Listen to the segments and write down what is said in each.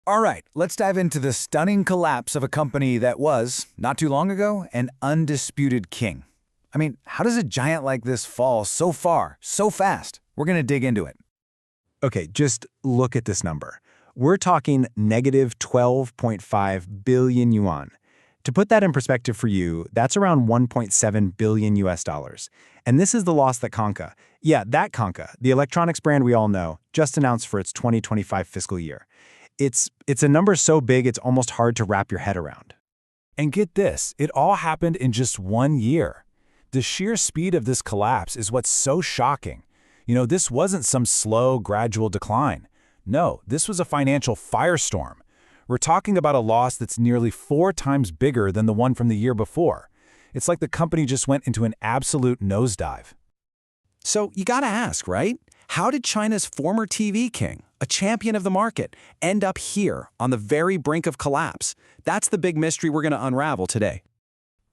All right, let's dive into the stunning collapse of a company that was, not too long ago, an undisputed king. I mean, how does a giant like this fall so far, so fast? We're going to dig into it. Okay, just look at this number. We're talking negative 12.5 billion yuan. To put that in perspective for you, that's around 1.7 billion US dollars. And this is the loss that Konka, yeah, that Konka, the electronics brand we all know, just announced for its 2025 fiscal year. It's a number so big it's almost hard to wrap your head around. And get this, it all happened in just 1 year. The sheer speed of this collapse is what's so shocking. This wasn't some slow, gradual decline. No, this was a financial firestorm. We're talking about a loss that's nearly 4 times bigger than the one from the year before. It's like the company just went into an absolute nosedive. So you gotta ask, right? How did China's former TV king, a champion of the market, end up here on the very brink of collapse? That's the big mystery we're gonna unravel today.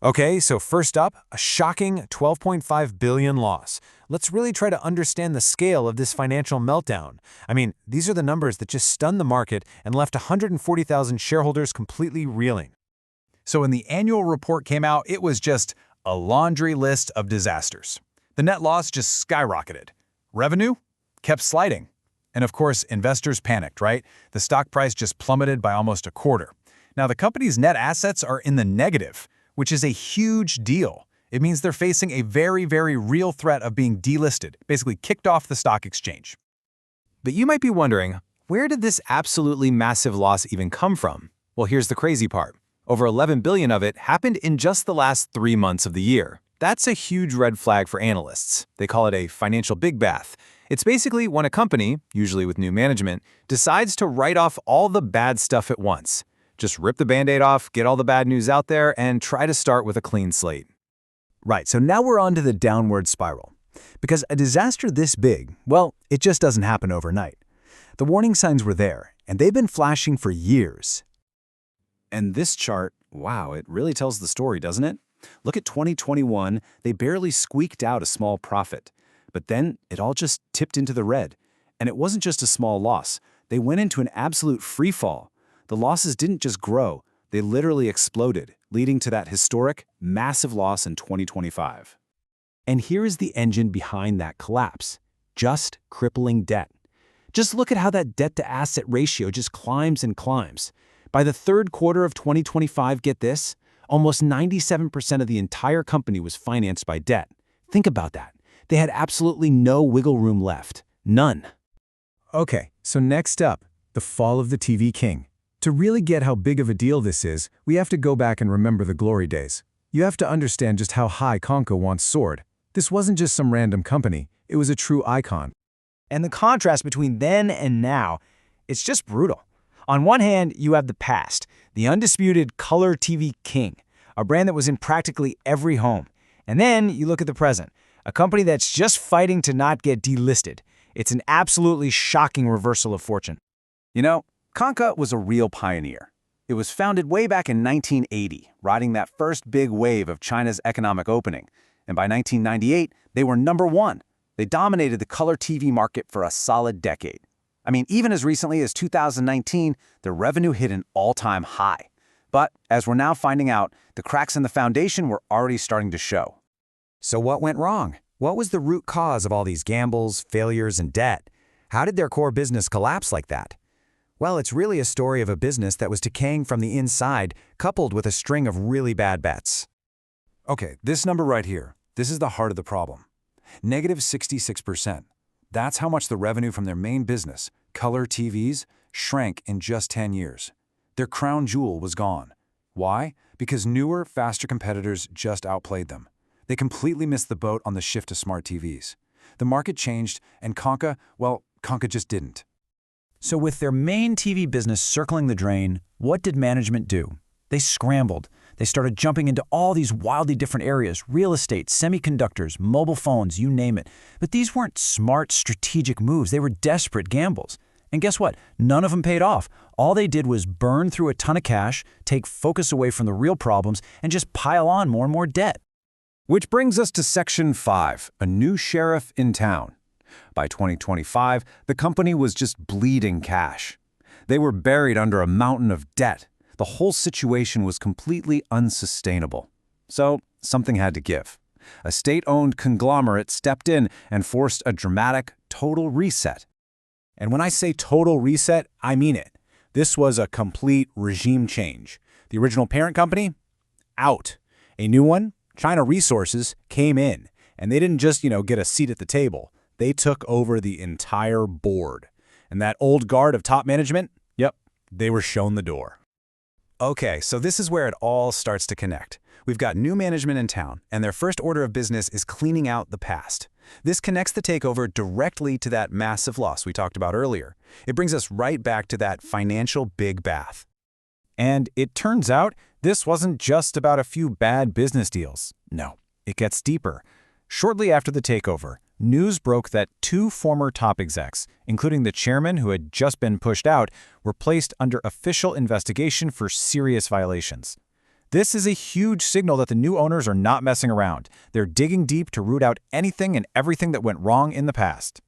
Okay, so first up, a shocking 12.5 billion loss. Let's really try to understand the scale of this financial meltdown. I mean, these are the numbers that just stunned the market and left 140,000 shareholders completely reeling. So when the annual report came out, it was just a laundry list of disasters. The net loss just skyrocketed. Revenue kept sliding. And of course, investors panicked, right? The stock price just plummeted by almost a quarter. Now, the company's net assets are in the negative, which is a huge deal. It means they're facing a very, very real threat of being delisted, basically kicked off the stock exchange. But you might be wondering, where did this absolutely massive loss even come from? Well, here's the crazy part. Over 11 billion of it happened in just the last 3 months of the year. That's a huge red flag for analysts. They call it a financial big bath. It's basically when a company, usually with new management, decides to write off all the bad stuff at once. Just rip the Band-Aid off, get all the bad news out there, and try to start with a clean slate. Right, so now we're on to the downward spiral. Because a disaster this big, well, it just doesn't happen overnight. The warning signs were there, and they've been flashing for years. And this chart, wow, it really tells the story, doesn't it? Look at 2021, they barely squeaked out a small profit. But then it all just tipped into the red. And it wasn't just a small loss. They went into an absolute free fall. The losses didn't just grow, they literally exploded, leading to that historic, massive loss in 2025. And here is the engine behind that collapse: just crippling debt. Just look at how that debt-to-asset ratio just climbs and climbs. By the third quarter of 2025, get this, almost 97% of the entire company was financed by debt. Think about that. They had absolutely no wiggle room left. None. Okay, so next up, the fall of the TV king. To really get how big of a deal this is, we have to go back and remember the glory days. You have to understand just how high Konka once soared. This wasn't just some random company, it was a true icon. And the contrast between then and now, it's just brutal. On one hand, you have the past, the undisputed color TV king, a brand that was in practically every home. And then you look at the present, a company that's just fighting to not get delisted. It's an absolutely shocking reversal of fortune. Konka was a real pioneer. It was founded way back in 1980, riding that first big wave of China's economic opening. And by 1998, they were #1. They dominated the color TV market for a solid decade. I mean, even as recently as 2019, their revenue hit an all-time high. But as we're now finding out, the cracks in the foundation were already starting to show. So what went wrong? What was the root cause of all these gambles, failures, and debt? How did their core business collapse like that? Well, it's really a story of a business that was decaying from the inside, coupled with a string of really bad bets. Okay, this number right here, this is the heart of the problem. Negative 66%. That's how much the revenue from their main business, color TVs, shrank in just 10 years. Their crown jewel was gone. Why? Because newer, faster competitors just outplayed them. They completely missed the boat on the shift to smart TVs. The market changed, and Konka just didn't. So with their main TV business circling the drain, what did management do? They scrambled. They started jumping into all these wildly different areas: real estate, semiconductors, mobile phones, you name it. But these weren't smart, strategic moves. They were desperate gambles. And guess what? None of them paid off. All they did was burn through a ton of cash, take focus away from the real problems, and just pile on more and more debt. Which brings us to Section 5, a new sheriff in town. By 2025, the company was just bleeding cash. They were buried under a mountain of debt. The whole situation was completely unsustainable. So something had to give. A state-owned conglomerate stepped in and forced a dramatic, total reset. And when I say total reset, I mean it. This was a complete regime change. The original parent company? Out. A new one, China Resources, came in. And they didn't just, get a seat at the table. They took over the entire board. And that old guard of top management? Yep, they were shown the door. Okay, so this is where it all starts to connect. We've got new management in town, and their first order of business is cleaning out the past. This connects the takeover directly to that massive loss we talked about earlier. It brings us right back to that financial big bath. And it turns out this wasn't just about a few bad business deals. No, it gets deeper. Shortly after the takeover, news broke that 2 former top execs, including the chairman who had just been pushed out, were placed under official investigation for serious violations. This is a huge signal that the new owners are not messing around. They're digging deep to root out anything and everything that went wrong in the past.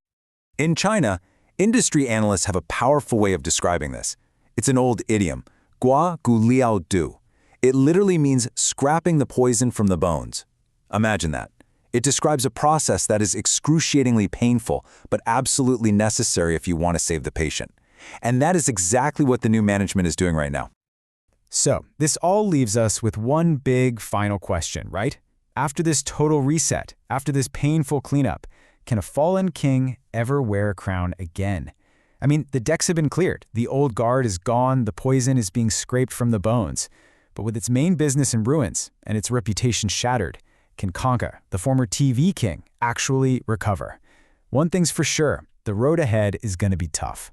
In China, industry analysts have a powerful way of describing this. It's an old idiom, gua gu liao du. It literally means scrapping the poison from the bones. Imagine that. It describes a process that is excruciatingly painful, but absolutely necessary if you want to save the patient. And that is exactly what the new management is doing right now. So, this all leaves us with one big final question, right? After this total reset, after this painful cleanup, can a fallen king ever wear a crown again? I mean, the decks have been cleared. The old guard is gone, the poison is being scraped from the bones. But with its main business in ruins and its reputation shattered, can Konka, the former TV king, actually recover? One thing's for sure, the road ahead is going to be tough.